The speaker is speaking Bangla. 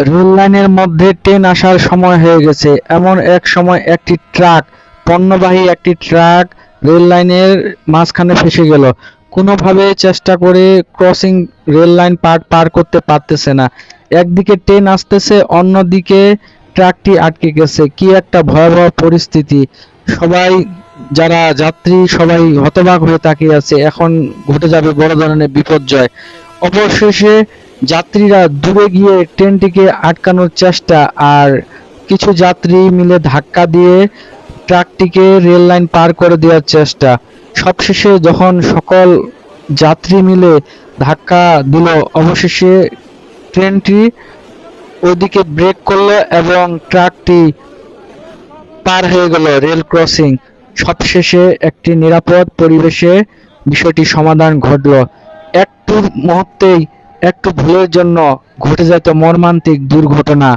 রেল লাইনের মধ্যে ট্রেন আসার সময় হয়ে গেছে, এমন এক সময় একটি ট্রাক, পণ্যবাহী একটি ট্রাক রেল লাইনের মাঝখানে ফেসে গেল। কোনোভাবে চেষ্টা করে ক্রসিং রেল লাইন পার করতে পারতেছে না। একদিকে ট্রেন আসতেছে, অন্যদিকে ট্রাকটি আটকে গেছে। কি একটা ভয়াবহ পরিস্থিতি! সবাই, যারা যাত্রী, সবাই হতবাক হয়ে তাকিয়ে আছে। এখন ঘটে যাবে বড় ধরনের বিপর্যয়। অবশেষে যাত্রীরা দূরে গিয়ে ট্রেনটিকে আটকানোর চেষ্টা, আর কিছু যাত্রী মিলে ধাক্কা দিয়ে ট্রাকটিকে রেল লাইন পার করে দেওয়ার চেষ্টা। সবশেষে যখন সকল যাত্রী মিলে ধাক্কা দিল, অবশেষে ট্রেনটি ওদিকে ব্রেক করলো এবং ট্রাকটি পার হয়ে গেল রেল ক্রসিং। সবশেষে একটি নিরাপদ পরিবেশে বিষয়টি সমাধান ঘটল। একটু মুহূর্তেই, একটু ভুলের জন্য ঘটে যেত মর্মান্তিক দুর্ঘটনা।